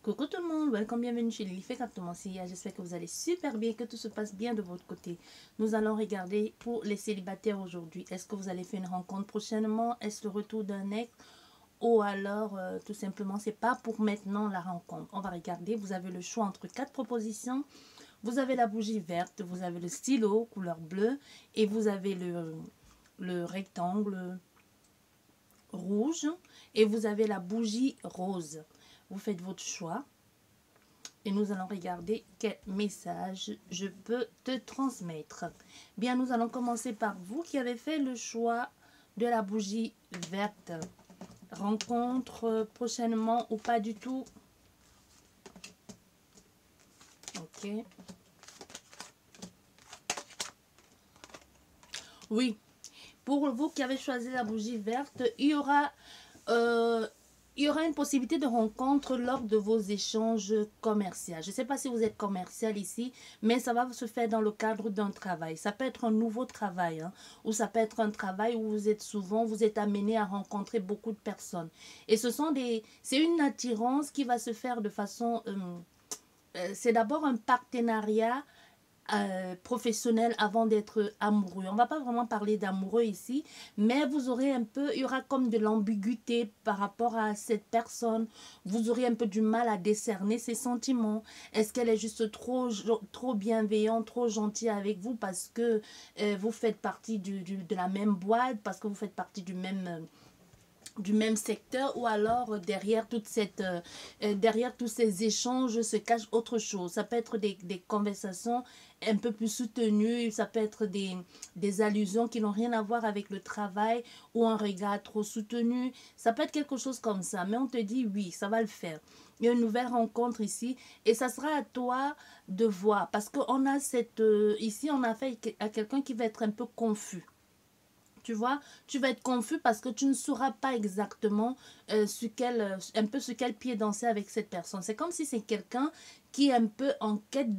Coucou tout le monde, welcome, bienvenue chez Lily fait Captement Sia. J'espère que vous allez super bien, que tout se passe bien de votre côté. Nous allons regarder pour les célibataires aujourd'hui. Est-ce que vous allez faire une rencontre prochainement? Est-ce le retour d'un ex? Ou alors, tout simplement, c'est pas pour maintenant la rencontre. On va regarder, vous avez le choix entre 4 propositions. Vous avez la bougie verte, vous avez le stylo couleur bleue et vous avez le rectangle rouge et vous avez la bougie rose. Vous faites votre choix et nous allons regarder quel message je peux te transmettre. Bien, nous allons commencer par vous qui avez fait le choix de la bougie verte. Rencontre prochainement ou pas du tout? Ok. Oui. Pour vous qui avez choisi la bougie verte, il y aura une possibilité de rencontre lors de vos échanges commerciaux. Je ne sais pas si vous êtes commercial ici, mais ça va se faire dans le cadre d'un travail. Ça peut être un nouveau travail, hein, ou ça peut être un travail où vous êtes amené à rencontrer beaucoup de personnes. Et c'est une attirance qui va se faire de façon... c'est d'abord un partenariat professionnel avant d'être amoureux. On ne va pas vraiment parler d'amoureux ici, mais vous aurez il y aura comme de l'ambiguïté par rapport à cette personne. Vous aurez un peu du mal à décerner ses sentiments. Est-ce qu'elle est juste trop bienveillante, trop gentille avec vous parce que vous faites partie de la même boîte, parce que vous faites partie du même secteur, ou alors derrière derrière tous ces échanges se cache autre chose. Ça peut être des conversations un peu plus soutenues, ça peut être des allusions qui n'ont rien à voir avec le travail, ou un regard trop soutenu. Ça peut être quelque chose comme ça, mais on te dit oui, ça va le faire. Il y a une nouvelle rencontre ici et ça sera à toi de voir, parce qu'on a ici on a fait à quelqu'un qui va être un peu confus. Tu vois, tu vas être confus parce que tu ne sauras pas exactement sur quel pied danser avec cette personne. C'est comme si c'est quelqu'un qui est un peu en quête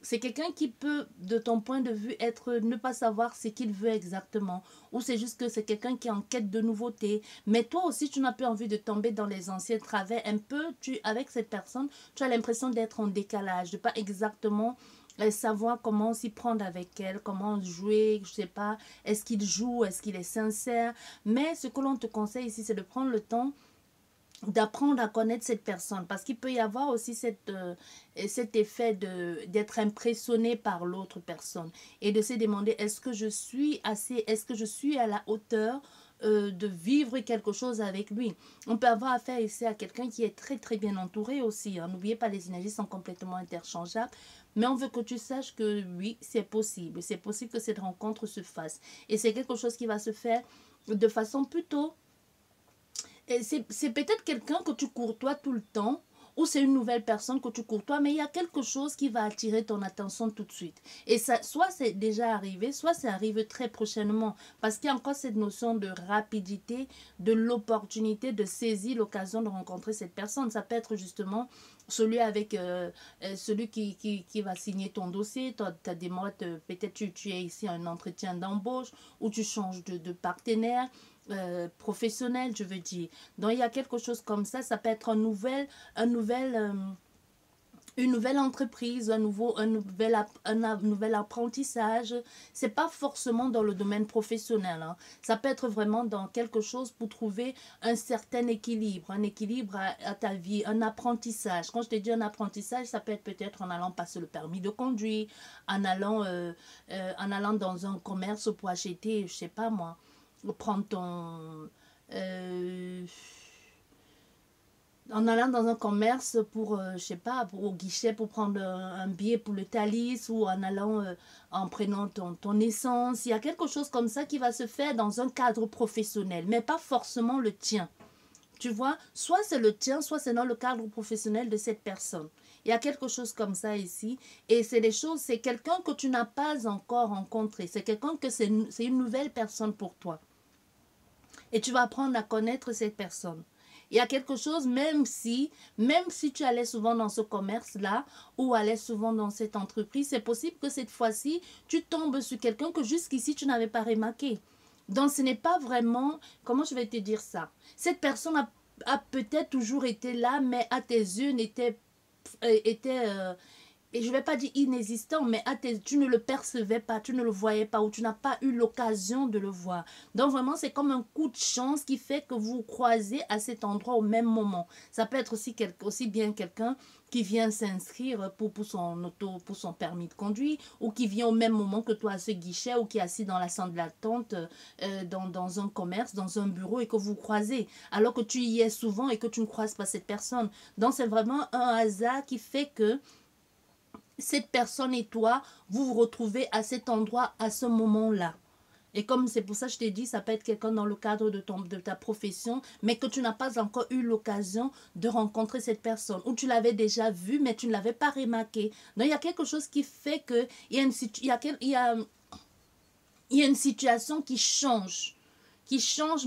c'est quelqu'un qui peut, de ton point de vue, ne pas savoir ce qu'il veut exactement. Ou c'est juste que c'est quelqu'un qui est en quête de nouveauté. Mais toi aussi, tu n'as pas envie de tomber dans les anciens travers. Un peu, avec cette personne, tu as l'impression d'être en décalage, de pas exactement savoir comment s'y prendre avec elle, comment jouer, je sais pas, est-ce qu'il joue, est-ce qu'il est sincère. Mais ce que l'on te conseille ici, c'est de prendre le temps d'apprendre à connaître cette personne, parce qu'il peut y avoir aussi cet effet d'être impressionné par l'autre personne et de se demander est-ce que je suis à la hauteur de vivre quelque chose avec lui. On peut avoir affaire ici à quelqu'un qui est très très bien entouré aussi, hein. N'oubliez pas, les énergies sont complètement interchangeables, mais on veut que tu saches que oui, c'est possible que cette rencontre se fasse, et c'est quelque chose qui va se faire de façon plutôt... C'est peut-être quelqu'un que tu courtoies tout le temps, ou c'est une nouvelle personne que tu courtoies, mais il y a quelque chose qui va attirer ton attention tout de suite. Et ça, soit c'est déjà arrivé, soit ça arrive très prochainement, parce qu'il y a encore cette notion de rapidité, de l'opportunité de saisir l'occasion de rencontrer cette personne. Ça peut être justement celui qui va signer ton dossier. Tu as des mois, peut-être tu es ici à un entretien d'embauche, ou tu changes de partenaire. Professionnel, je veux dire. Donc il y a quelque chose comme ça peut être une nouvelle entreprise, un nouvel apprentissage. C'est pas forcément dans le domaine professionnel, hein. Ça peut être vraiment dans quelque chose pour trouver un certain équilibre, à ta vie, un apprentissage. Quand je te dis un apprentissage, ça peut être peut-être en allant passer le permis de conduire, en allant dans un commerce pour acheter, je sais pas moi, prendre en allant dans un commerce pour, je sais pas, au guichet pour prendre un billet pour le Thalys, ou en allant, en prenant ton essence. Il y a quelque chose comme ça qui va se faire dans un cadre professionnel, mais pas forcément le tien. Tu vois, soit c'est le tien, soit c'est dans le cadre professionnel de cette personne. Il y a quelque chose comme ça ici. Et c'est quelqu'un que tu n'as pas encore rencontré. C'est quelqu'un que c'est une nouvelle personne pour toi. Et tu vas apprendre à connaître cette personne. Il y a quelque chose, même si tu allais souvent dans ce commerce-là, ou allais souvent dans cette entreprise, c'est possible que cette fois-ci, tu tombes sur quelqu'un que jusqu'ici, tu n'avais pas remarqué. Donc, ce n'est pas vraiment... Comment je vais te dire ça? Cette personne a peut-être toujours été là, mais à tes yeux était et je ne vais pas dire inexistant, mais tu ne le percevais pas, tu ne le voyais pas, ou tu n'as pas eu l'occasion de le voir. Donc vraiment, c'est comme un coup de chance qui fait que vous croisez à cet endroit au même moment. Ça peut être aussi bien quelqu'un qui vient s'inscrire pour son permis de conduire, ou qui vient au même moment que toi à ce guichet, ou qui est assis dans la salle d'attente, dans un commerce, dans un bureau, et que vous croisez, alors que tu y es souvent et que tu ne croises pas cette personne. Donc c'est vraiment un hasard qui fait que cette personne et toi, vous vous retrouvez à cet endroit, à ce moment-là. Et comme c'est pour ça que je t'ai dit, ça peut être quelqu'un dans le cadre de ta profession, mais que tu n'as pas encore eu l'occasion de rencontrer cette personne. Ou tu l'avais déjà vu, mais tu ne l'avais pas remarqué. Donc il y a quelque chose qui fait que il y a une situation qui change,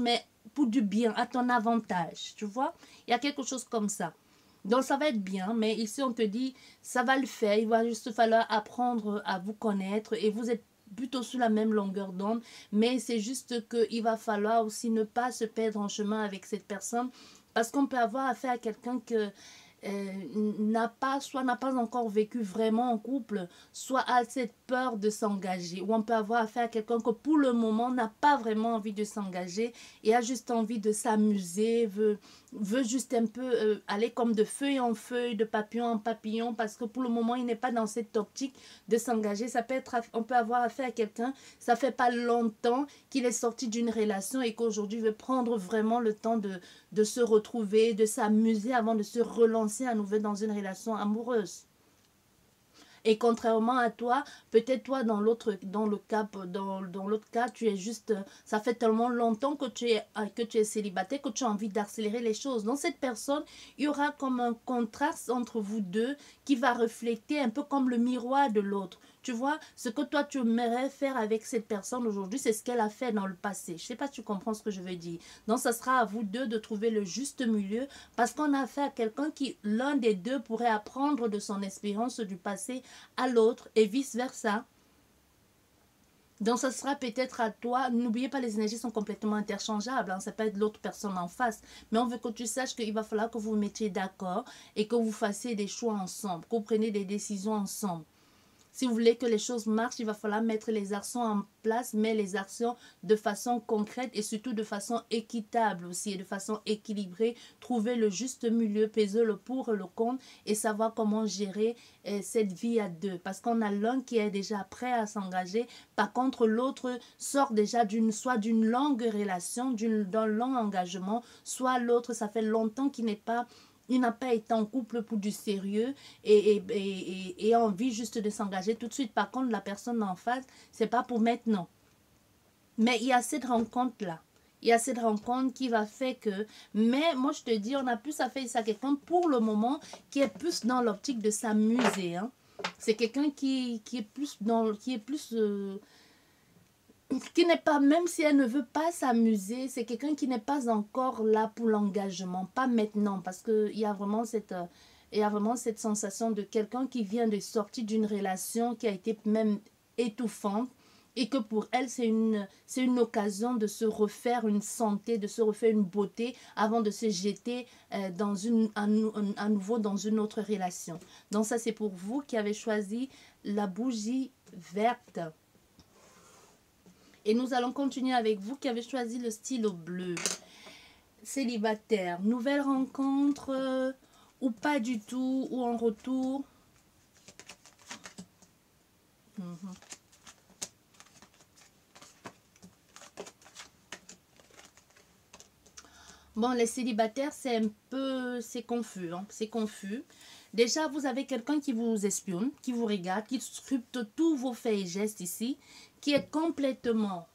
mais pour du bien, à ton avantage. Tu vois, il y a quelque chose comme ça. Donc ça va être bien, mais ici on te dit, ça va le faire, il va juste falloir apprendre à vous connaître et vous êtes plutôt sur la même longueur d'onde, mais c'est juste qu'il va falloir aussi ne pas se perdre en chemin avec cette personne, parce qu'on peut avoir affaire à quelqu'un que soit n'a pas encore vécu vraiment en couple, soit a cette peur de s'engager, ou on peut avoir affaire à quelqu'un que pour le moment n'a pas vraiment envie de s'engager et a juste envie de s'amuser, veut juste un peu aller comme de feuille en feuille, de papillon en papillon, parce que pour le moment il n'est pas dans cette optique de s'engager. Ça peut être, on peut avoir affaire à quelqu'un, ça fait pas longtemps qu'il est sorti d'une relation et qu'aujourd'hui veut prendre vraiment le temps de se retrouver, de s'amuser avant de se relancer à nouveau dans une relation amoureuse. Et contrairement à toi, peut-être toi dans l'autre cas, tu es juste, ça fait tellement longtemps que tu es célibataire que tu as envie d'accélérer les choses. Dans cette personne, il y aura comme un contraste entre vous deux qui va refléter un peu comme le miroir de l'autre. Tu vois, ce que toi tu aimerais faire avec cette personne aujourd'hui, c'est ce qu'elle a fait dans le passé. Je ne sais pas si tu comprends ce que je veux dire. Donc, ça sera à vous deux de trouver le juste milieu parce qu'on a affaire à quelqu'un qui, l'un des deux, pourrait apprendre de son expérience du passé à l'autre et vice-versa. Donc, ça sera peut-être à toi. N'oubliez pas, les énergies sont complètement interchangeables. Hein, ça peut être l'autre personne en face. Mais on veut que tu saches qu'il va falloir que vous vous mettiez d'accord et que vous fassiez des choix ensemble, que vous preniez des décisions ensemble. Si vous voulez que les choses marchent, il va falloir mettre les actions en place, mais les actions de façon concrète et surtout de façon équitable aussi, et de façon équilibrée. Trouver le juste milieu, peser le pour et le contre et savoir comment gérer cette vie à deux. Parce qu'on a l'un qui est déjà prêt à s'engager, par contre l'autre sort déjà soit d'une longue relation, d'un long engagement, soit l'autre, ça fait longtemps qu'il n'a pas été en couple pour du sérieux et envie juste de s'engager tout de suite. Par contre, la personne en face, c'est pas pour maintenant. Mais il y a cette rencontre-là. Il y a cette rencontre qui va faire que... Mais moi, je te dis, on a plus à faire ça quelqu'un pour le moment qui est plus dans l'optique de s'amuser. Hein. C'est quelqu'un qui est plus qui n'est pas, même si elle ne veut pas s'amuser, c'est quelqu'un qui n'est pas encore là pour l'engagement, pas maintenant, parce qu'il y a vraiment cette sensation de quelqu'un qui vient de sortir d'une relation qui a été même étouffante et que pour elle, c'est une occasion de se refaire une santé, de se refaire une beauté avant de se jeter à nouveau dans une autre relation. Donc ça, c'est pour vous qui avez choisi la bougie verte. Et nous allons continuer avec vous qui avez choisi le stylo bleu. Célibataire, nouvelle rencontre ou pas du tout, ou en retour. Bon, les célibataires, c'est confus. Hein, c'est confus. Déjà, vous avez quelqu'un qui vous espionne, qui vous regarde, qui scrute tous vos faits et gestes ici, qui est complètement,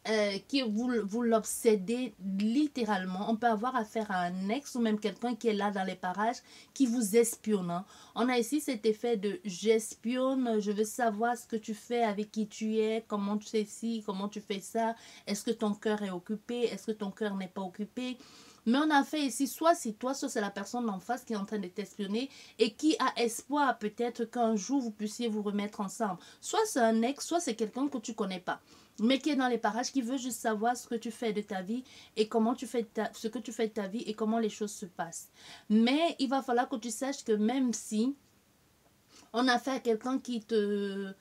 vous l'obsédez littéralement. On peut avoir affaire à un ex ou même quelqu'un qui est là dans les parages, qui vous espionne. Hein. On a ici cet effet de j'espionne, je veux savoir ce que tu fais, avec qui tu es, comment tu fais ci, comment tu fais ça, est-ce que ton cœur est occupé, est-ce que ton cœur n'est pas occupé. Mais on a fait ici, soit c'est toi, soit c'est la personne en face qui est en train de t'espionner et qui a espoir peut-être qu'un jour vous puissiez vous remettre ensemble. Soit c'est un ex, soit c'est quelqu'un que tu connais pas, mais qui est dans les parages, qui veut juste savoir ce que tu fais de ta vie et comment tu fais ce que tu fais de ta vie et comment les choses se passent. Mais il va falloir que tu saches que même si on a affaire à quelqu'un qui te...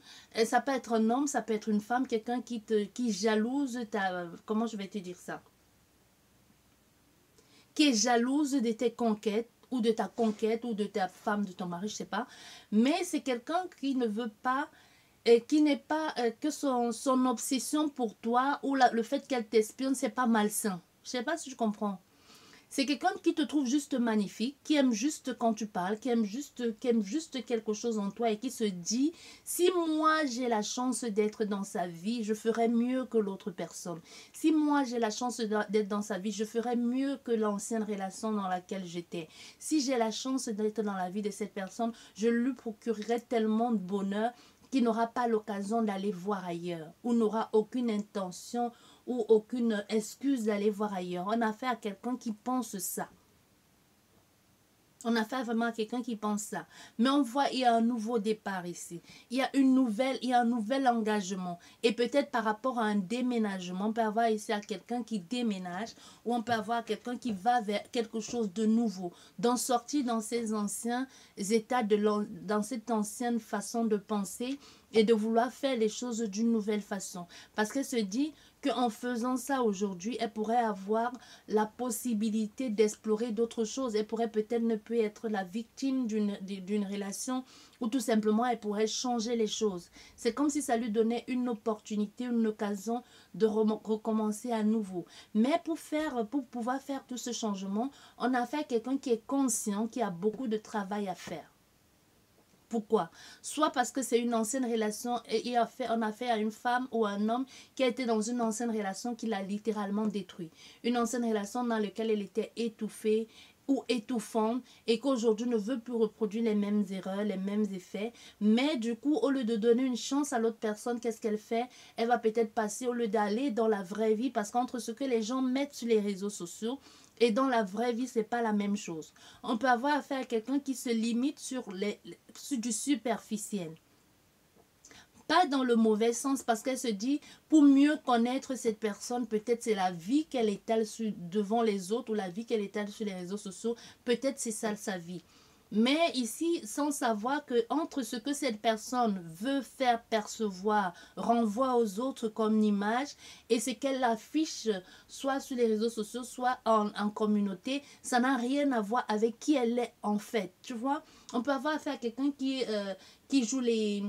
Ça peut être un homme, ça peut être une femme, quelqu'un qui jalouse ta... Comment je vais te dire ça? Qui est jalouse de tes conquêtes ou de ta conquête ou de ta femme, de ton mari, je sais pas. Mais c'est quelqu'un qui ne veut pas et qui n'est pas que son obsession pour toi ou le fait qu'elle t'espionne, c'est pas malsain. Je sais pas si je comprends. C'est quelqu'un qui te trouve juste magnifique, qui aime juste quand tu parles, qui aime juste quelque chose en toi et qui se dit, si moi j'ai la chance d'être dans sa vie, je ferai mieux que l'autre personne. Si moi j'ai la chance d'être dans sa vie, je ferai mieux que l'ancienne relation dans laquelle j'étais. Si j'ai la chance d'être dans la vie de cette personne, je lui procurerai tellement de bonheur qu'il n'aura pas l'occasion d'aller voir ailleurs ou n'aura aucune intention ou aucune excuse d'aller voir ailleurs. On a affaire à quelqu'un qui pense ça. On a affaire vraiment à quelqu'un qui pense ça. Mais on voit, il y a un nouveau départ ici. Il y a un nouvel engagement. Et peut-être par rapport à un déménagement, on peut avoir ici à quelqu'un qui déménage ou on peut avoir quelqu'un qui va vers quelque chose de nouveau. D'en sortir dans ces anciens états, dans cette ancienne façon de penser et de vouloir faire les choses d'une nouvelle façon. Parce qu'elle se dit qu'en faisant ça aujourd'hui, elle pourrait avoir la possibilité d'explorer d'autres choses. Elle pourrait peut-être ne plus être la victime d'une relation ou tout simplement elle pourrait changer les choses. C'est comme si ça lui donnait une opportunité, une occasion de recommencer à nouveau. Mais pour pouvoir faire tout ce changement, on a affaire à quelqu'un qui est conscient, qui a beaucoup de travail à faire. Pourquoi? Soit parce que c'est une ancienne relation et on a fait à une femme ou un homme qui a été dans une ancienne relation qui l'a littéralement détruit. Une ancienne relation dans laquelle elle était étouffée ou étouffante et qu'aujourd'hui ne veut plus reproduire les mêmes erreurs, les mêmes effets. Mais du coup, au lieu de donner une chance à l'autre personne, qu'est-ce qu'elle fait? Elle va peut-être passer au lieu d'aller dans la vraie vie parce qu'entre ce que les gens mettent sur les réseaux sociaux, et dans la vraie vie, c'est pas la même chose. On peut avoir affaire à quelqu'un qui se limite sur du superficiel. Pas dans le mauvais sens, parce qu'elle se dit, pour mieux connaître cette personne, peut-être c'est la vie qu'elle étale devant les autres ou la vie qu'elle étale sur les réseaux sociaux. Peut-être c'est ça sa vie. Mais ici, sans savoir que entre ce que cette personne veut faire percevoir, renvoie aux autres comme image, et ce qu'elle affiche, soit sur les réseaux sociaux, soit en communauté, ça n'a rien à voir avec qui elle est en fait. Tu vois, on peut avoir affaire à quelqu'un qui joue les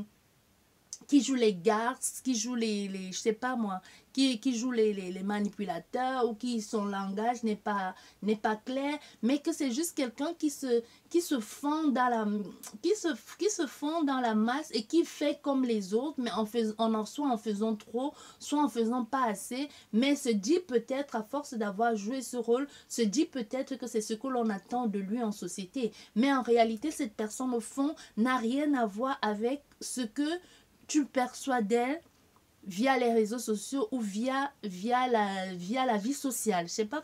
garces, qui joue je sais pas moi, qui joue les manipulateurs ou qui son langage n'est pas clair, mais que c'est juste quelqu'un qui se fond dans la masse et qui fait comme les autres, mais soit en faisant trop, soit en faisant pas assez, mais se dit peut-être à force d'avoir joué ce rôle, se dit peut-être que c'est ce que l'on attend de lui en société, mais en réalité cette personne au fond n'a rien à voir avec ce que tu perçois d'elle via les réseaux sociaux ou via la vie sociale. Je sais pas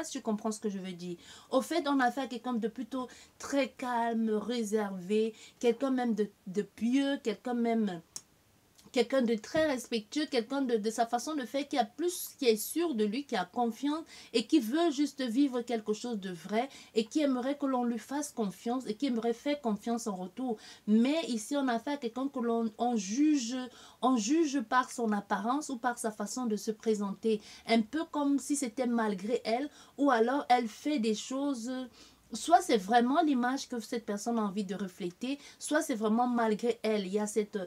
si tu comprends ce que je veux dire. Au fait, on a affaire à quelqu'un de plutôt très calme, réservé, quelqu'un même de pieux, quelqu'un de très respectueux, quelqu'un de sa façon de faire, qui est sûr de lui, qui a confiance et qui veut juste vivre quelque chose de vrai et qui aimerait que l'on lui fasse confiance et qui aimerait faire confiance en retour. Mais ici, on a affaire à quelqu'un que on juge par son apparence ou par sa façon de se présenter. Un peu comme si c'était malgré elle ou alors elle fait des choses... Soit c'est vraiment l'image que cette personne a envie de refléter, soit c'est vraiment malgré elle. Il y a cette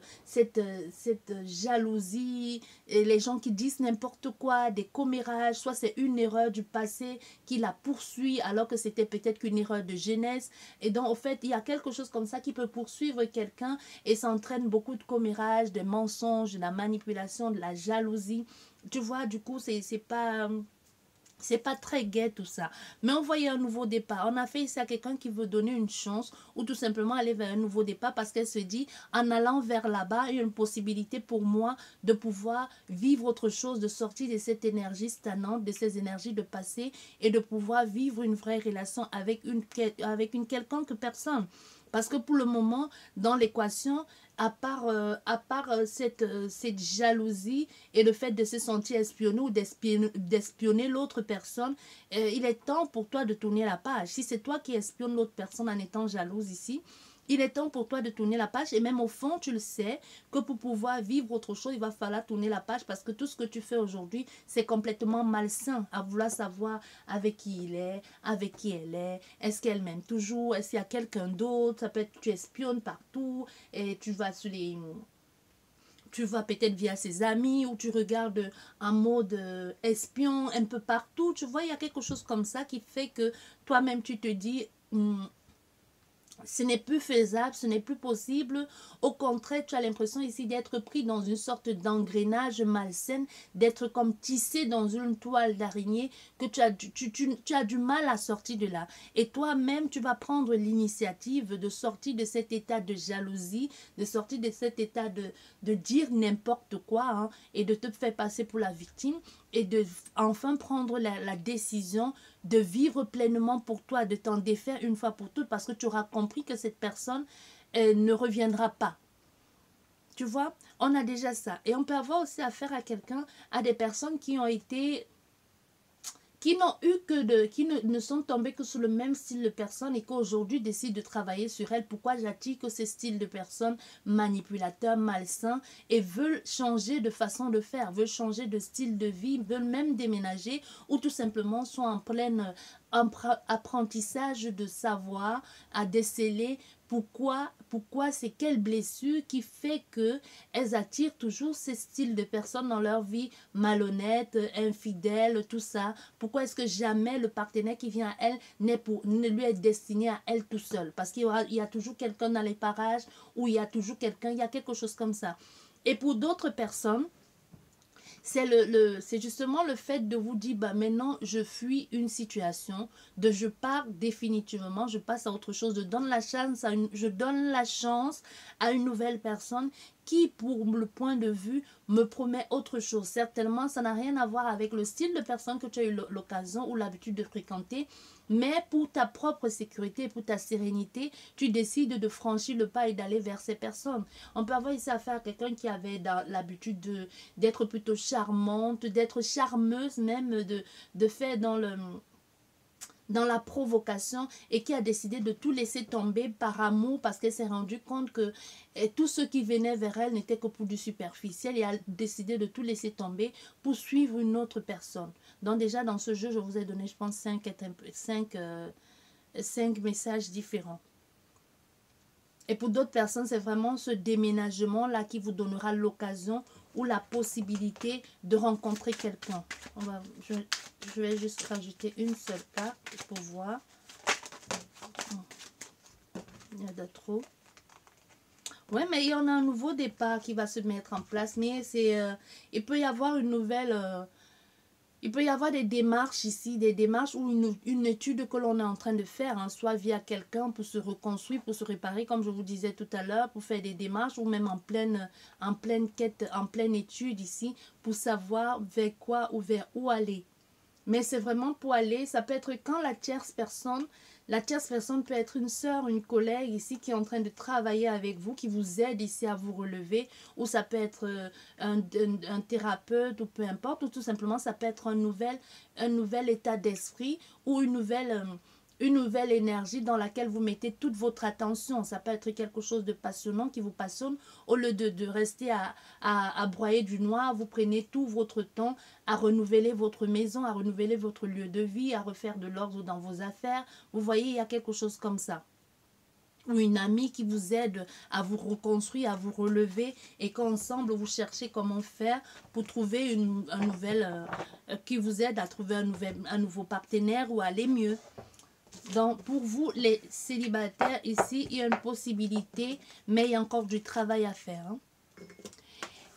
jalousie, et les gens qui disent n'importe quoi, des commérages, soit c'est une erreur du passé qui la poursuit alors que c'était peut-être qu'une erreur de jeunesse. Et donc, au fait, il y a quelque chose comme ça qui peut poursuivre quelqu'un et ça entraîne beaucoup de commérages, de mensonges, de la manipulation, de la jalousie. Tu vois, du coup, c'est pas C'est pas très gai tout ça. Mais on voyait un nouveau départ. On a fait ici à quelqu'un qui veut donner une chance ou tout simplement aller vers un nouveau départ parce qu'elle se dit, en allant vers là-bas, il y a une possibilité pour moi de pouvoir vivre autre chose, de sortir de cette énergie stagnante, de ces énergies de passé et de pouvoir vivre une vraie relation avec une quelconque personne. Parce que pour le moment, dans l'équation, à part cette jalousie et le fait de se sentir espionné ou d'espionner l'autre personne, il est temps pour toi de tourner la page. Si c'est toi qui espionnes l'autre personne en étant jalouse ici, il est temps pour toi de tourner la page et même au fond, tu le sais que pour pouvoir vivre autre chose, il va falloir tourner la page parce que tout ce que tu fais aujourd'hui, c'est complètement malsain à vouloir savoir avec qui il est, avec qui elle est-ce qu'elle m'aime toujours, est-ce qu'il y a quelqu'un d'autre, ça peut être tu espionnes partout et tu vas sur les... Tu vas peut-être via ses amis ou tu regardes en mode espion un peu partout. Tu vois, il y a quelque chose comme ça qui fait que toi-même tu te dis... ce n'est plus faisable, ce n'est plus possible. Au contraire, tu as l'impression ici d'être pris dans une sorte d'engrenage malsain, d'être comme tissé dans une toile d'araignée, que tu as du mal à sortir de là. Et toi-même, tu vas prendre l'initiative de sortir de cet état de jalousie, de sortir de cet état de dire n'importe quoi hein, et de te faire passer pour la victime et de enfin prendre la décision de vivre pleinement pour toi, de t'en défaire une fois pour toutes parce que tu auras compris que cette personne ne reviendra pas. Tu vois, on a déjà ça. Et on peut avoir aussi affaire à quelqu'un, à des personnes qui ont été... qui n'ont eu que de... qui ne sont tombées que sur le même style de personne et qu'aujourd'hui décident de travailler sur elles. Pourquoi j'attire que ces styles de personnes manipulateurs, malsains et veulent changer de façon de faire, veulent changer de style de vie, veulent même déménager ou tout simplement sont en plein apprentissage de savoir à déceler pourquoi c'est quelle blessure qui fait que elles attirent toujours ces styles de personnes dans leur vie, malhonnêtes, infidèles, tout ça. Pourquoi est-ce que jamais le partenaire qui vient à elle ne lui est destiné à elle tout seul? Parce qu'il y a toujours quelqu'un dans les parages ou il y a toujours quelqu'un, il y a quelque chose comme ça. Et pour d'autres personnes, c'est justement le fait de vous dire, bah maintenant je fuis une situation, je pars définitivement, je passe à autre chose, je donne la chance à une nouvelle personne qui, pour le point de vue, me promet autre chose. Certainement, ça n'a rien à voir avec le style de personne que tu as eu l'occasion ou l'habitude de fréquenter, mais pour ta propre sécurité, pour ta sérénité, tu décides de franchir le pas et d'aller vers ces personnes. On peut avoir ici affaire à quelqu'un qui avait l'habitude d'être plutôt charmante, d'être charmeuse même, de faire dans la provocation et qui a décidé de tout laisser tomber par amour parce qu'elle s'est rendue compte que tout ce qui venait vers elle n'était que pour du superficiel et a décidé de tout laisser tomber pour suivre une autre personne. Donc déjà dans ce jeu, je vous ai donné je pense 5 messages différents. Et pour d'autres personnes, c'est vraiment ce déménagement-là qui vous donnera l'occasion ou la possibilité de rencontrer quelqu'un. Je vais juste rajouter une seule carte pour voir. Il y a de trop. Oui, mais il y en a un nouveau départ qui va se mettre en place. Mais il peut y avoir une nouvelle... il peut y avoir des démarches ici, des démarches ou une étude que l'on est en train de faire, hein, soit via quelqu'un pour se reconstruire, pour se réparer, comme je vous disais tout à l'heure, pour faire des démarches ou même en pleine quête, en pleine étude ici, pour savoir vers quoi ou vers où aller. Mais c'est vraiment pour aller, ça peut être quand la tierce personne peut être une sœur, une collègue ici qui est en train de travailler avec vous, qui vous aide ici à vous relever, ou ça peut être un thérapeute ou peu importe, ou tout simplement ça peut être un nouvel état d'esprit ou une nouvelle énergie dans laquelle vous mettez toute votre attention. Ça peut être quelque chose de passionnant qui vous passionne. Au lieu de rester à broyer du noir, vous prenez tout votre temps à renouveler votre maison, à renouveler votre lieu de vie, à refaire de l'ordre dans vos affaires. Vous voyez, il y a quelque chose comme ça. Ou une amie qui vous aide à vous reconstruire, à vous relever et qu'ensemble vous cherchez comment faire pour trouver qui vous aide à trouver un nouveau partenaire ou à aller mieux. Donc, pour vous, les célibataires, ici, il y a une possibilité, mais il y a encore du travail à faire. Hein.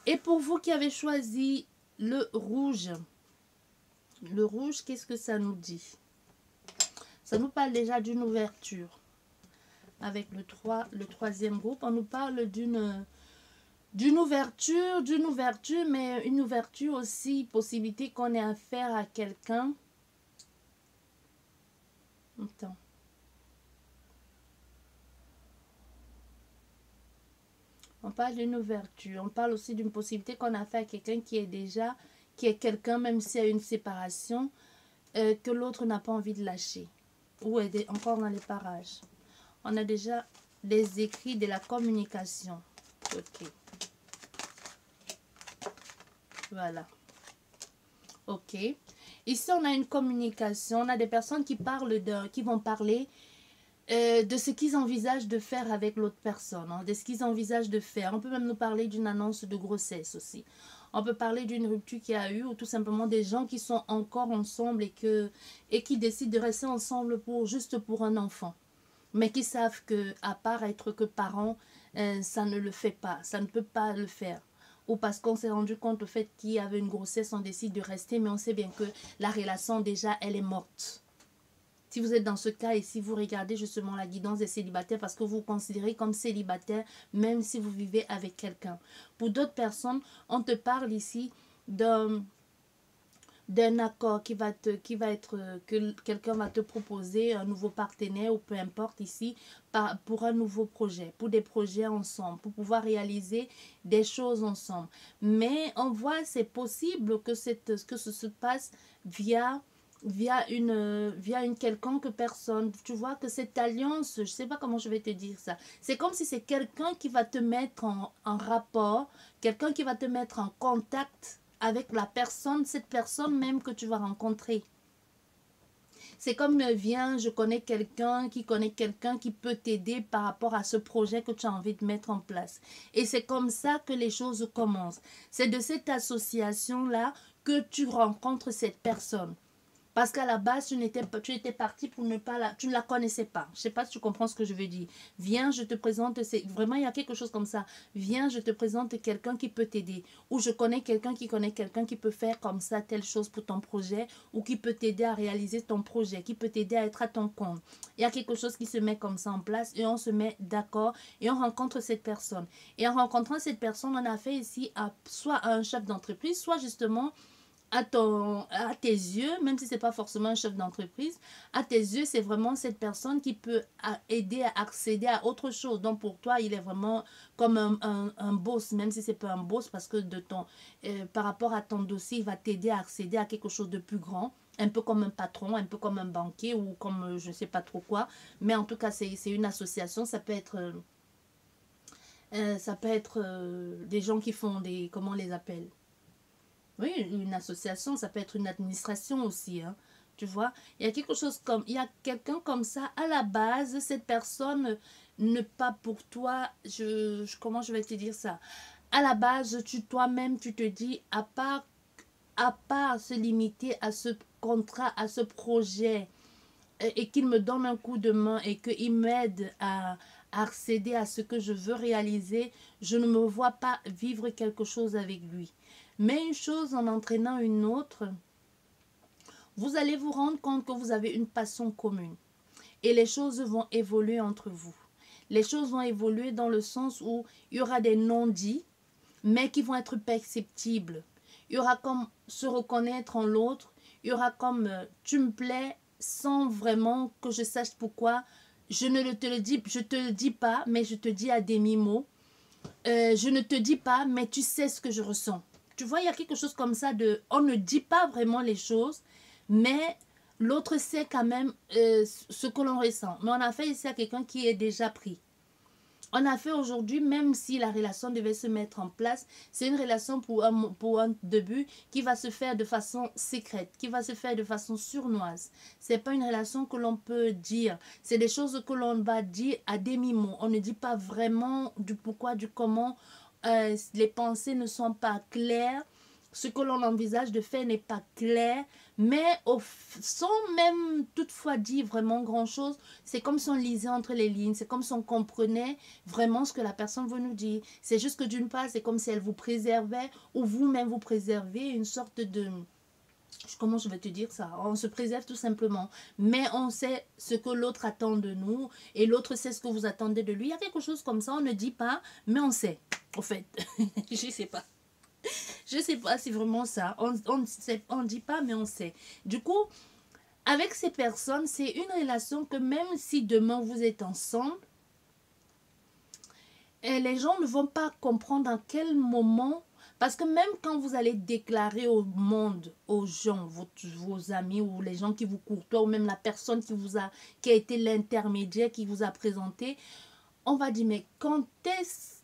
Et pour vous qui avez choisi le rouge, Le rouge, qu'est-ce que ça nous dit? Ça nous parle déjà d'une ouverture. Avec le troisième groupe, on nous parle d'une ouverture, mais une ouverture aussi, possibilité qu'on ait affaire à quelqu'un. Attends. On parle d'une ouverture. On parle aussi d'une possibilité qu'on a affaire à quelqu'un qui est quelqu'un, même s'il y a une séparation, que l'autre n'a pas envie de lâcher. Ou est encore dans les parages. On a déjà des écrits, de la communication. Ok. Voilà. Ok. Ici, on a une communication. On a des personnes qui vont parler de ce qu'ils envisagent de faire avec l'autre personne. Hein, de ce qu'ils envisagent de faire. On peut même nous parler d'une annonce de grossesse aussi. On peut parler d'une rupture qu'il y a eu ou tout simplement des gens qui sont encore ensemble et qui décident de rester ensemble juste pour un enfant. Mais qui savent que, à part être que parents, ça ne le fait pas. Ça ne peut pas le faire. Ou parce qu'on s'est rendu compte au fait qu'il y avait une grossesse, on décide de rester, mais on sait bien que la relation déjà, elle est morte. Si vous êtes dans ce cas et si vous regardez justement la guidance des célibataires parce que vous vous considérez comme célibataire, même si vous vivez avec quelqu'un. Pour d'autres personnes, on te parle ici d'un accord que quelqu'un va te proposer, un nouveau partenaire ou peu importe ici, pour un nouveau projet, pour des projets ensemble, pour pouvoir réaliser des choses ensemble. Mais on voit c'est possible que ce se passe via une quelconque personne. Tu vois que cette alliance, je ne sais pas comment je vais te dire ça, c'est comme si c'est quelqu'un qui va te mettre en rapport, quelqu'un qui va te mettre en contact avec la personne, cette personne même que tu vas rencontrer. C'est comme viens, je connais quelqu'un qui peut t'aider par rapport à ce projet que tu as envie de mettre en place. Et c'est comme ça que les choses commencent. C'est de cette association-là que tu rencontres cette personne. Parce qu'à la base, tu étais parti pour ne pas tu ne la connaissais pas. Je ne sais pas si tu comprends ce que je veux dire. Viens, je te présente, vraiment il y a quelque chose comme ça. Viens, je te présente quelqu'un qui peut t'aider. Ou je connais quelqu'un qui peut faire comme ça telle chose pour ton projet. Ou qui peut t'aider à réaliser ton projet. Qui peut t'aider à être à ton compte. Il y a quelque chose qui se met comme ça en place et on se met d'accord et on rencontre cette personne. Et en rencontrant cette personne, on a fait ici soit à un chef d'entreprise, soit justement à tes yeux, même si ce n'est pas forcément un chef d'entreprise, à tes yeux, c'est vraiment cette personne qui peut aider à accéder à autre chose. Donc, pour toi, il est vraiment comme un boss, même si ce n'est pas un boss, parce que par rapport à ton dossier, il va t'aider à accéder à quelque chose de plus grand, un peu comme un patron, un peu comme un banquier ou comme je ne sais pas trop quoi. Mais en tout cas, c'est une association, ça peut être des gens qui font des... Comment on les appelle? Oui, une association, ça peut être une administration aussi, hein, tu vois. Il y a quelqu'un comme ça, à la base, cette personne ne pas pour toi, comment je vais te dire ça? À la base, toi-même, tu te dis, à part se limiter à ce contrat, à ce projet, et qu'il me donne un coup de main et qu'il m'aide à accéder à ce que je veux réaliser, je ne me vois pas vivre quelque chose avec lui. Mais une chose en entraînant une autre, vous allez vous rendre compte que vous avez une passion commune. Et les choses vont évoluer entre vous. Les choses vont évoluer dans le sens où il y aura des non-dits, mais qui vont être perceptibles. Il y aura comme se reconnaître en l'autre. Il y aura comme tu me plais sans vraiment que je sache pourquoi. Je te le dis pas, mais je te dis à demi-mot. Je ne te dis pas, mais tu sais ce que je ressens. Tu vois, il y a quelque chose comme ça on ne dit pas vraiment les choses, mais l'autre sait quand même ce que l'on ressent. Mais on a fait ici à quelqu'un qui est déjà pris. On a fait aujourd'hui, même si la relation devait se mettre en place, c'est une relation pour un début qui va se faire de façon secrète, qui va se faire de façon sournoise. Ce n'est pas une relation que l'on peut dire. C'est des choses que l'on va dire à demi-mot. On ne dit pas vraiment du pourquoi, du comment. Les pensées ne sont pas claires. Ce que l'on envisage de faire n'est pas clair, mais sans même toutefois dire vraiment grand-chose, c'est comme si on lisait entre les lignes, c'est comme si on comprenait vraiment ce que la personne veut nous dire. C'est juste que d'une part, c'est comme si elle vous préservait ou vous-même vous préservez une sorte comment je vais te dire ça, on se préserve tout simplement, mais on sait ce que l'autre attend de nous, et l'autre sait ce que vous attendez de lui. Il y a quelque chose comme ça, on ne dit pas, mais on sait, au fait. Je sais pas. Je sais pas si vraiment ça, on dit pas, mais on sait. Du coup, avec ces personnes, c'est une relation que même si demain vous êtes ensemble, et les gens ne vont pas comprendre à quel moment, parce que même quand vous allez déclarer au monde, aux gens, vos amis ou les gens qui vous courtoient, ou même la personne qui a été l'intermédiaire, qui vous a présenté, on va dire, mais quand est-ce que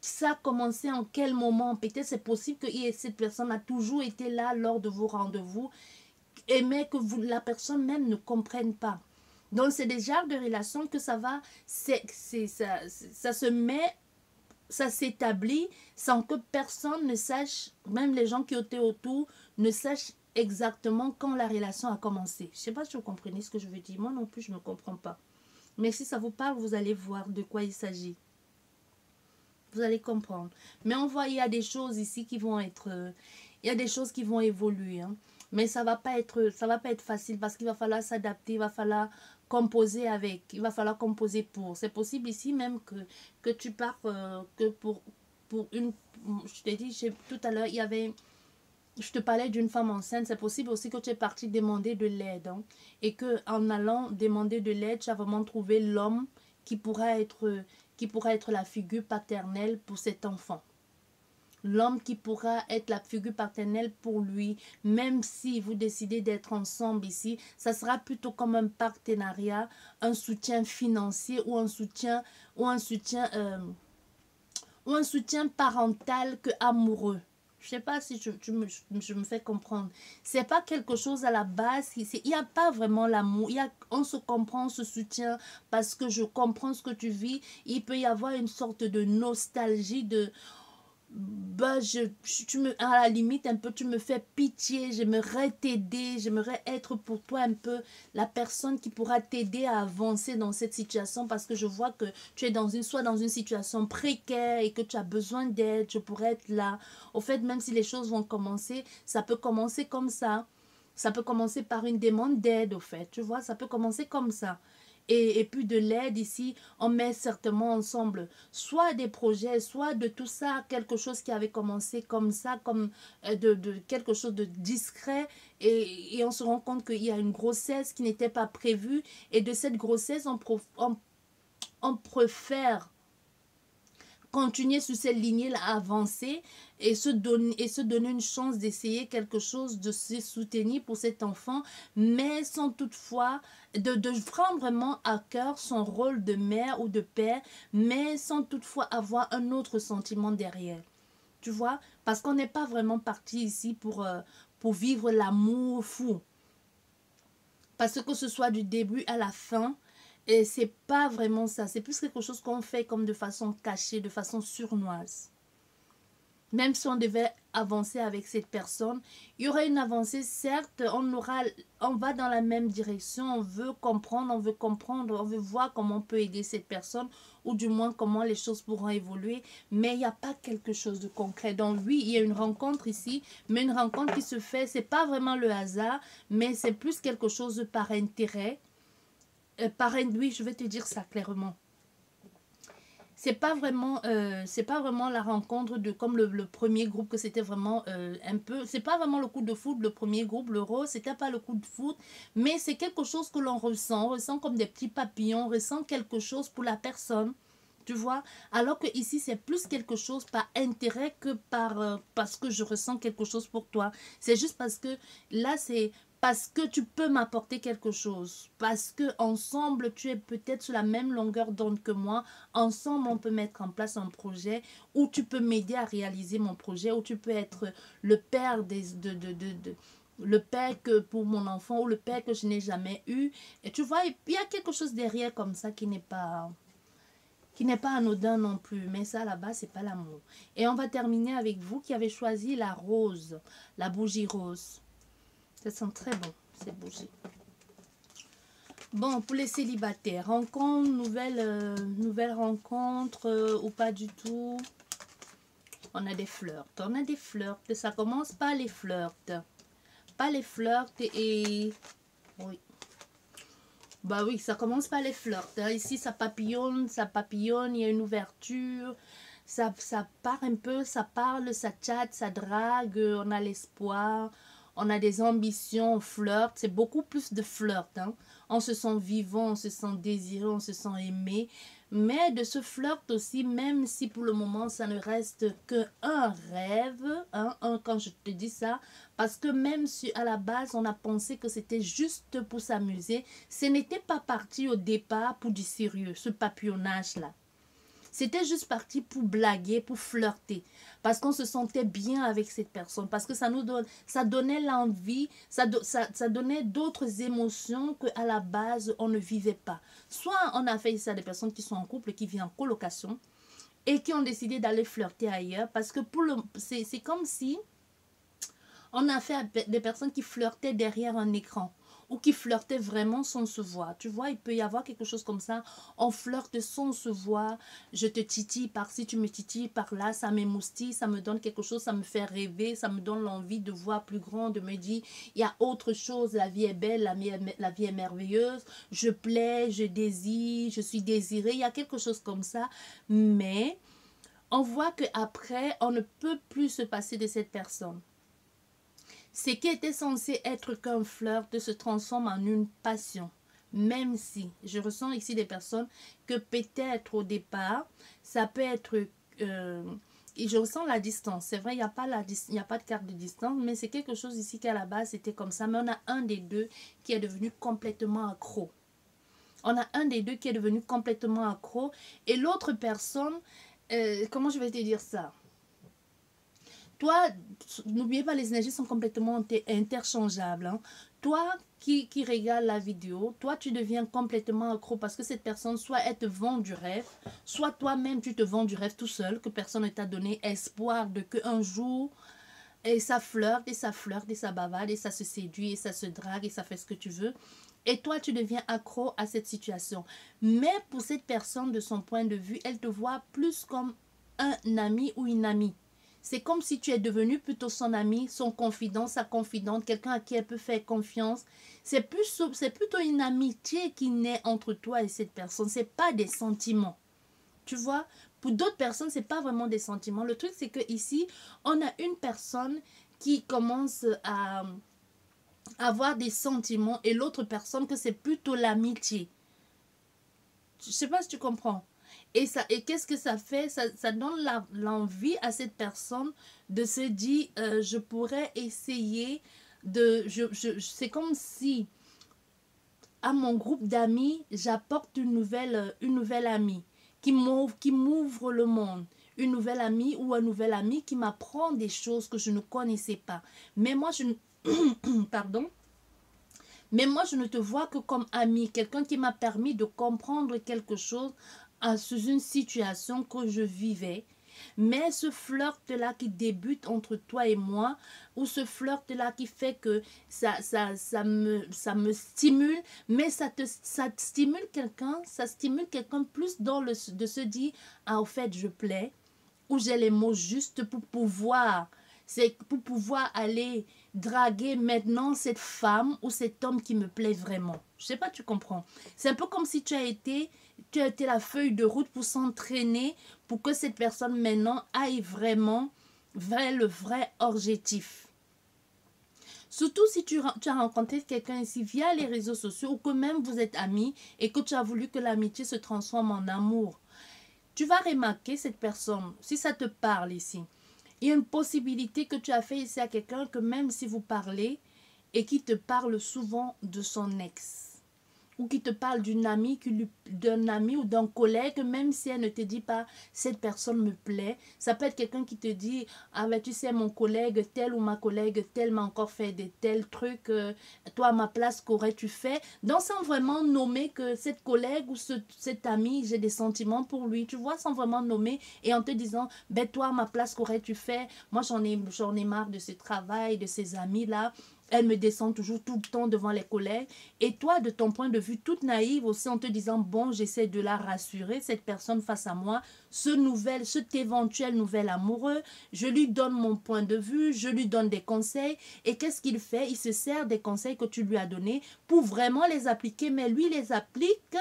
ça a commencé, en quel moment? Peut-être c'est possible que cette personne a toujours été là lors de vos rendez-vous, mais que la personne même ne comprenne pas. Donc, c'est des genres de relations que ça va, ça se met, ça s'établit sans que personne ne sache, même les gens qui étaient autour, ne sachent exactement quand la relation a commencé. Je ne sais pas si vous comprenez ce que je veux dire. Moi non plus, je ne comprends pas. Mais si ça vous parle, vous allez voir de quoi il s'agit. Vous allez comprendre. Mais on voit, il y a des choses ici qui vont être... il y a des choses qui vont évoluer. Hein. Mais ça va pas être facile parce qu'il va falloir s'adapter, il va falloir composer avec, il va falloir composer pour. C'est possible ici même que tu pars, que pour une... Je t'ai dit, tout à l'heure, il y avait... Je te parlais d'une femme enceinte, c'est possible aussi que tu es parti demander de l'aide. Hein, et que en allant demander de l'aide, tu as vraiment trouvé l'homme qui pourra être la figure paternelle pour cet enfant. L'homme qui pourra être la figure paternelle pour lui, même si vous décidez d'être ensemble ici, ça sera plutôt comme un partenariat, un soutien financier ou un soutien parental que amoureux. Je sais pas si je me fais comprendre. C'est pas quelque chose à la base. Il n'y a pas vraiment l'amour. On se comprend, on se soutient parce que je comprends ce que tu vis. Il peut y avoir une sorte de nostalgie de... Bah, à la limite, un peu, tu me fais pitié, j'aimerais t'aider, j'aimerais être pour toi un peu la personne qui pourra t'aider à avancer dans cette situation parce que je vois que tu es soit dans une situation précaire et que tu as besoin d'aide, je pourrais être là. Au fait, même si les choses vont commencer, ça peut commencer comme ça. Ça peut commencer par une demande d'aide, au fait, tu vois, ça peut commencer comme ça. Et puis de l'aide ici, on met certainement ensemble soit des projets, soit de tout ça, quelque chose qui avait commencé comme ça, comme de quelque chose de discret, et on se rend compte qu'il y a une grossesse qui n'était pas prévue, et de cette grossesse, on préfère continuer sur cette lignée-là, avancer et se donner une chance d'essayer quelque chose, de se soutenir pour cet enfant, mais sans toutefois de prendre vraiment à cœur son rôle de mère ou de père, mais sans toutefois avoir un autre sentiment derrière. Tu vois? Parce qu'on n'est pas vraiment parti ici pour vivre l'amour fou. Parce que ce soit du début à la fin, et c'est pas vraiment ça. C'est plus quelque chose qu'on fait comme de façon cachée, de façon sournoise. Même si on devait avancer avec cette personne, il y aurait une avancée, certes, on va dans la même direction, on veut comprendre, on veut voir comment on peut aider cette personne, ou du moins comment les choses pourront évoluer, mais il n'y a pas quelque chose de concret. Donc oui, il y a une rencontre ici, mais une rencontre qui se fait, c'est pas vraiment le hasard, mais c'est plus quelque chose par intérêt. Oui, je vais te dire ça clairement. C'est pas vraiment la rencontre de comme le premier groupe, que c'était vraiment un peu, c'est pas vraiment le coup de foot, le premier groupe, le rose, c'était pas le coup de foot, mais c'est quelque chose que l'on ressent, on ressent comme des petits papillons, on ressent quelque chose pour la personne, tu vois, alors que ici c'est plus quelque chose par intérêt que parce que je ressens quelque chose pour toi. C'est juste parce que là c'est parce que tu peux m'apporter quelque chose, parce que ensemble tu es peut-être sur la même longueur d'onde que moi, ensemble on peut mettre en place un projet, où tu peux m'aider à réaliser mon projet, où tu peux être le père le père que pour mon enfant, ou le père que je n'ai jamais eu, et tu vois, il y a quelque chose derrière comme ça qui n'est pas anodin non plus, mais ça là-bas c'est pas l'amour. Et on va terminer avec vous qui avez choisi la rose, la bougie rose. Ça sent très bon, cette bougie. Bon, pour les célibataires, rencontre, nouvelle rencontre ou pas du tout. On a des flirts, ça commence par les flirts. pas les flirts et... Oui. Bah oui, ça commence par les flirts. Hein. Ici, ça papillonne, il y a une ouverture. Ça part un peu, ça parle, ça chatte, ça drague, on a l'espoir, on a des ambitions, on flirte. C'est beaucoup plus de flirt. Hein. On se sent vivant, on se sent désiré, on se sent aimé. Mais de ce flirt aussi, même si pour le moment ça ne reste qu'un rêve, hein, quand je te dis ça, parce que même si à la base on a pensé que c'était juste pour s'amuser, ce n'était pas parti au départ pour du sérieux, ce papillonnage-là. C'était juste parti pour blaguer, pour flirter. Parce qu'on se sentait bien avec cette personne. Parce que ça donnait l'envie, ça donnait d'autres émotions qu'à la base, on ne vivait pas. Soit on a fait ça à des personnes qui sont en couple, qui vivent en colocation, et qui ont décidé d'aller flirter ailleurs. Parce que c'est comme si on a fait des personnes qui flirtaient derrière un écran. Ou qui flirtaient vraiment sans se voir. Tu vois, il peut y avoir quelque chose comme ça. On flirte sans se voir. Je te titille par-ci, tu me titilles par-là. Ça m'émoustille, ça me donne quelque chose, ça me fait rêver. Ça me donne l'envie de voir plus grand, de me dire, il y a autre chose. La vie est belle, la vie est merveilleuse. Je plais, je désire, je suis désirée. Il y a quelque chose comme ça. Mais on voit qu'après, on ne peut plus se passer de cette personne. Ce qui était censé être qu'un flirt se transforme en une passion. Même si je ressens ici des personnes que peut-être au départ, ça peut être... et je ressens la distance. C'est vrai, il n'y a pas de carte de distance, mais c'est quelque chose ici qu'à la base, c'était comme ça. Mais on a un des deux qui est devenu complètement accro. On a un des deux qui est devenu complètement accro. Et l'autre personne, comment je vais te dire ça? Toi, n'oubliez pas, les énergies sont complètement interchangeables. Hein. Toi qui regarde la vidéo, toi tu deviens complètement accro parce que cette personne, soit elle te vend du rêve, soit toi-même tu te vends du rêve tout seul, que personne ne t'a donné espoir de qu'un jour, et ça flirte, et ça flirte, et ça bavarde, et ça se séduit, et ça se drague, et ça fait ce que tu veux. Et toi, tu deviens accro à cette situation. Mais pour cette personne, de son point de vue, elle te voit plus comme un ami ou une amie. C'est comme si tu es devenu plutôt son ami, son confident, sa confidente, quelqu'un à qui elle peut faire confiance. C'est plutôt une amitié qui naît entre toi et cette personne. Ce n'est pas des sentiments. Tu vois, pour d'autres personnes, ce n'est pas vraiment des sentiments. Le truc, c'est qu'ici, on a une personne qui commence à avoir des sentiments et l'autre personne que c'est plutôt l'amitié. Je ne sais pas si tu comprends. Et qu'est-ce que ça fait? Ça donne l'envie à cette personne de se dire, je pourrais essayer de... c'est comme si à mon groupe d'amis, j'apporte une nouvelle amie qui m'ouvre le monde. Une nouvelle amie ou un nouvel ami qui m'apprend des choses que je ne connaissais pas. Mais moi, pardon. Mais moi, je ne te vois que comme ami, quelqu'un qui m'a permis de comprendre quelque chose sous une situation que je vivais. Mais ce flirt-là qui débute entre toi et moi, ou ce flirt-là qui fait que ça me stimule, mais ça stimule quelqu'un, plus dans de se dire, ah, au fait, je plais, ou j'ai les mots justes pour pouvoir aller draguer maintenant cette femme ou cet homme qui me plaît vraiment. Je sais pas, tu comprends. C'est un peu comme si tu as été la feuille de route pour s'entraîner pour que cette personne maintenant aille vraiment vers le vrai objectif. Surtout si tu as rencontré quelqu'un ici via les réseaux sociaux ou que même vous êtes amis et que tu as voulu que l'amitié se transforme en amour. Tu vas remarquer cette personne, si ça te parle ici. Il y a une possibilité que tu as fait ici à quelqu'un que même si vous parlez et qui te parle souvent de son ex ou qui te parle d'un ami ou d'un collègue, même si elle ne te dit pas cette personne me plaît, ça peut être quelqu'un qui te dit ah ben tu sais mon collègue tel ou ma collègue tel m'a encore fait de tels trucs, toi à ma place qu'aurais-tu fait, donc sans vraiment nommer que cette collègue ou cet ami j'ai des sentiments pour lui, tu vois, sans vraiment nommer et en te disant ben toi à ma place qu'aurais-tu fait, moi j'en ai marre de ce travail, de ces amis là. Elle me descend toujours tout le temps devant les collègues. Et toi, de ton point de vue, toute naïve aussi, en te disant, bon, j'essaie de la rassurer, cette personne face à moi, cet éventuel nouvel amoureux, je lui donne mon point de vue, je lui donne des conseils. Et qu'est-ce qu'il fait? Il se sert des conseils que tu lui as donnés pour vraiment les appliquer, mais lui les applique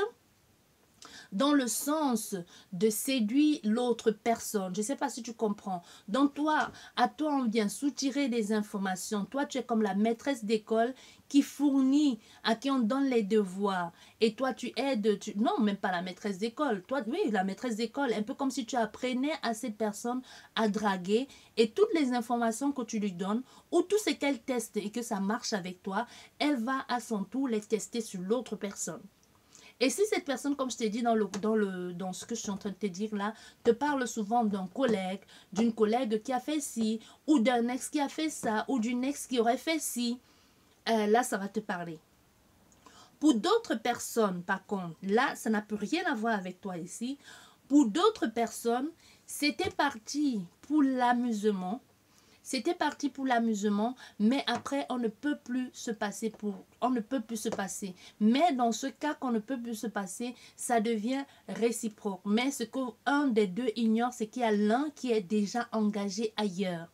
dans le sens de séduire l'autre personne. Je ne sais pas si tu comprends. Donc toi, à toi, on vient soutirer des informations. Toi, tu es comme la maîtresse d'école qui fournit, à qui on donne les devoirs. Et toi, tu aides, non, même pas la maîtresse d'école. Toi, oui, la maîtresse d'école, un peu comme si tu apprenais à cette personne à draguer. Et toutes les informations que tu lui donnes, ou tout ce qu'elle teste et que ça marche avec toi, elle va à son tour les tester sur l'autre personne. Et si cette personne, comme je t'ai dit dans ce que je suis en train de te dire là, te parle souvent d'un collègue, d'une collègue qui a fait ci, ou d'un ex qui a fait ça, ou d'une ex qui aurait fait ci, là, ça va te parler. Pour d'autres personnes, par contre, là, ça n'a plus rien à voir avec toi ici. Pour d'autres personnes, c'était parti pour l'amusement. C'était parti pour l'amusement, mais après, on ne peut plus se passer on ne peut plus se passer. Mais dans ce cas qu'on ne peut plus se passer, ça devient réciproque. Mais ce qu'un des deux ignore, c'est qu'il y a l'un qui est déjà engagé ailleurs.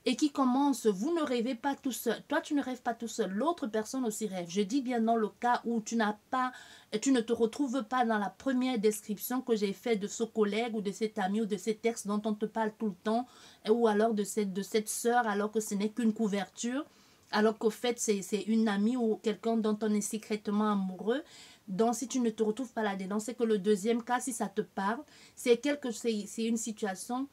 Et qui commence, vous ne rêvez pas tout seul. Toi, tu ne rêves pas tout seul. L'autre personne aussi rêve. Je dis bien dans le cas où tu ne te retrouves pas dans la première description que j'ai faite de ce collègue ou de cet ami ou de cet ex dont on te parle tout le temps, ou alors de cette sœur, alors que ce n'est qu'une couverture, alors qu'au fait, c'est une amie ou quelqu'un dont on est secrètement amoureux. Donc, si tu ne te retrouves pas là-dedans, c'est que le deuxième cas, si ça te parle, c'est une situation.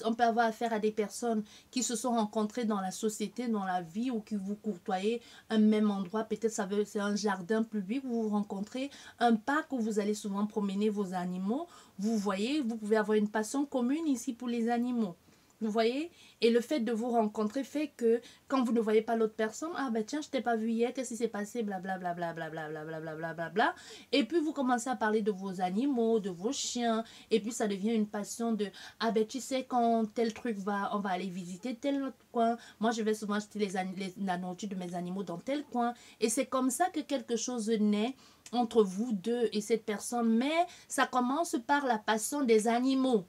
On peut avoir affaire à des personnes qui se sont rencontrées dans la société, dans la vie, ou qui vous courtoyez un même endroit. Peut-être c'est un jardin public où vous vous rencontrez, un parc où vous allez souvent promener vos animaux. Vous voyez, vous pouvez avoir une passion commune ici pour les animaux. Vous voyez? Et le fait de vous rencontrer fait que quand vous ne voyez pas l'autre personne, ah ben tiens, je t'ai pas vu hier, qu'est-ce qui s'est passé, blablabla, blablabla, blablabla. Et puis vous commencez à parler de vos animaux, de vos chiens, et puis ça devient une passion de, ah ben tu sais, quand tel truc on va aller visiter tel autre coin. Moi, je vais souvent acheter la nourriture de mes animaux dans tel coin. Et c'est comme ça que quelque chose naît entre vous deux et cette personne. Mais ça commence par la passion des animaux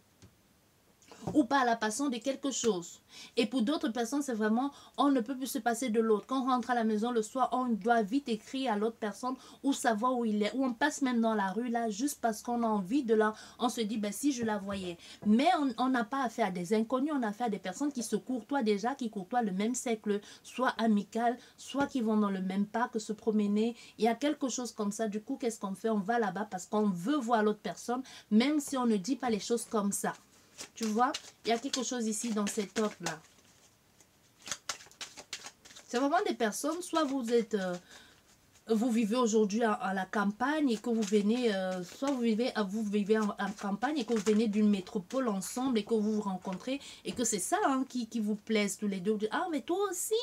ou par la passion de quelque chose. Et pour d'autres personnes, c'est vraiment, on ne peut plus se passer de l'autre. Quand on rentre à la maison le soir, on doit vite écrire à l'autre personne ou savoir où il est. Ou on passe même dans la rue là, juste parce qu'on a envie de la... On se dit, ben si je la voyais. Mais on n'a pas affaire à des inconnus, on a affaire à des personnes qui se courtoient déjà, qui courtoient le même cercle, soit amical, soit qui vont dans le même parc se promener. Il y a quelque chose comme ça. Du coup, qu'est-ce qu'on fait? On va là-bas parce qu'on veut voir l'autre personne, même si on ne dit pas les choses comme ça. Tu vois, il y a quelque chose ici dans cette offre-là. C'est vraiment des personnes, soit vous vivez aujourd'hui à la campagne et que vous venez, soit vous vivez en campagne et que vous venez d'une métropole ensemble et que vous vous rencontrez et que c'est ça hein, qui vous plaise tous les deux. Ah, mais toi aussi.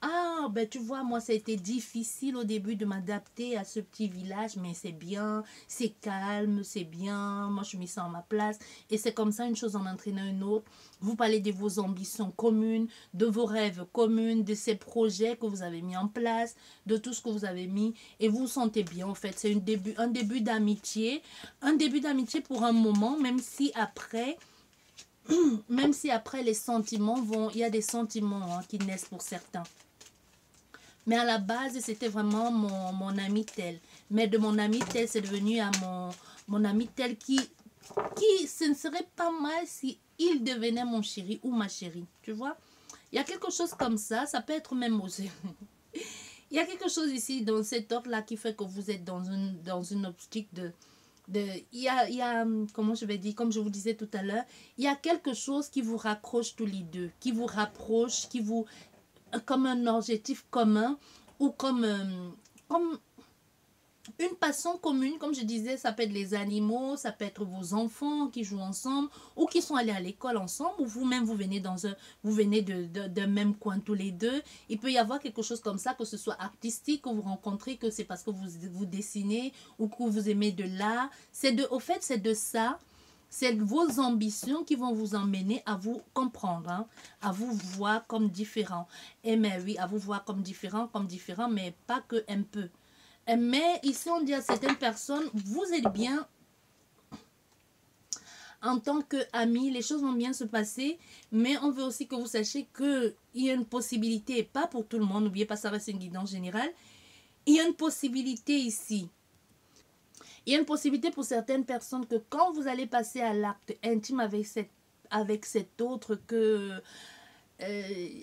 Ah, ben tu vois, moi ça a été difficile au début de m'adapter à ce petit village, mais c'est bien, c'est calme, c'est bien. Moi je me sens à ma place et c'est comme ça une chose en entraînant une autre. Vous parlez de vos ambitions communes, de vos rêves communs, de ces projets que vous avez mis en place, de tout ce que vous avez mis et vous vous sentez bien en fait. C'est un début d'amitié pour un moment, même si après les sentiments il y a des sentiments hein, qui naissent pour certains. Mais à la base, c'était vraiment mon ami tel. Mais de mon ami tel, c'est devenu à mon ami tel qui, ce ne serait pas mal si il devenait mon chéri ou ma chérie. Tu vois? Il y a quelque chose comme ça. Ça peut être même osé. Il y a quelque chose ici dans cette offre-là qui fait que vous êtes dans une optique il y a, comment je vais dire, comme je vous disais tout à l'heure, il y a quelque chose qui vous raccroche tous les deux, qui vous rapproche, comme un objectif commun ou comme une passion commune, comme je disais, ça peut être les animaux, ça peut être vos enfants qui jouent ensemble ou qui sont allés à l'école ensemble ou vous-même vous venez d'un même coin tous les deux. Il peut y avoir quelque chose comme ça, que ce soit artistique, que vous rencontrez, que c'est parce que vous dessinez ou que vous aimez de l'art. Au fait, c'est de ça C'est vos ambitions qui vont vous emmener à vous comprendre, hein, à vous voir comme différent. Et mais oui, à vous voir comme différent, mais pas que un peu. Mais ici, on dit à certaines personnes, vous êtes bien en tant qu'amis, les choses vont bien se passer, mais on veut aussi que vous sachiez qu'il y a une possibilité, pas pour tout le monde, n'oubliez pas, ça reste une guidance générale, il y a une possibilité ici. Il y a une possibilité pour certaines personnes que quand vous allez passer à l'acte intime avec cet autre, que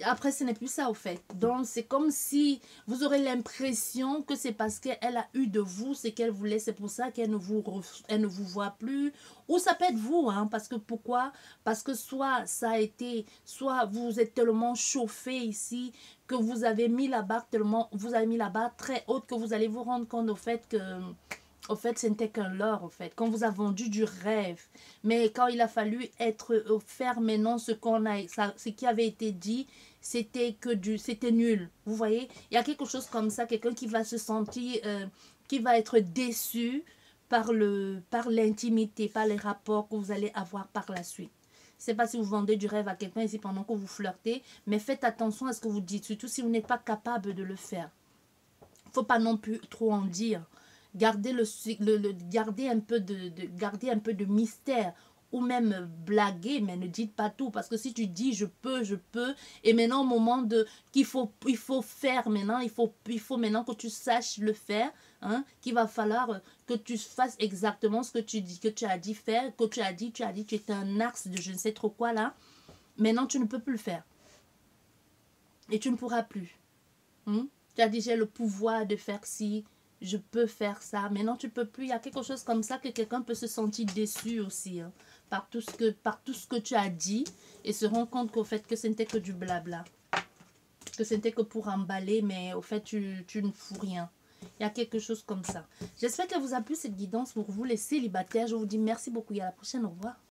après ce n'est plus ça au fait. Donc c'est comme si vous aurez l'impression que c'est parce qu'elle a eu de vous ce qu'elle voulait, c'est pour ça qu'elle ne vous voit plus. Ou ça peut être vous, hein, parce que pourquoi? Parce que soit ça a été, soit vous êtes tellement chauffé ici que vous avez mis la barre très haute que vous allez vous rendre compte au fait, ce n'était qu'un leurre, au fait. Qu'on vous a vendu du rêve. Mais quand il a fallu être faire maintenant ce qui avait été dit, c'était nul. Vous voyez, il y a quelque chose comme ça, quelqu'un qui va se sentir, qui va être déçu par l'intimité, par les rapports que vous allez avoir par la suite. Je ne sais pas si vous vendez du rêve à quelqu'un ici pendant que vous flirtez, mais faites attention à ce que vous dites, surtout si vous n'êtes pas capable de le faire. Il ne faut pas non plus trop en dire. Gardez gardez un peu de mystère, ou même blaguer, mais ne dites pas tout, parce que si tu dis je peux, et maintenant au moment de il faut faire maintenant, il faut maintenant que tu saches le faire, hein, qu'il va falloir que tu fasses exactement ce que tu dis, que tu as dit faire, que tu as dit tu étais un axe de je ne sais trop quoi là, maintenant tu ne peux plus le faire et tu ne pourras plus, hein? Tu as dit j'ai le pouvoir de faire ci, je peux faire ça. Maintenant, tu peux plus. Il y a quelque chose comme ça que quelqu'un peut se sentir déçu aussi, hein, par tout ce que tu as dit et se rendre compte qu'au fait que ce n'était que du blabla. Que ce n'était que pour emballer, mais au fait, tu ne fous rien. Il y a quelque chose comme ça. J'espère que vous a plu cette guidance pour vous les célibataires. Je vous dis merci beaucoup et à la prochaine. Au revoir.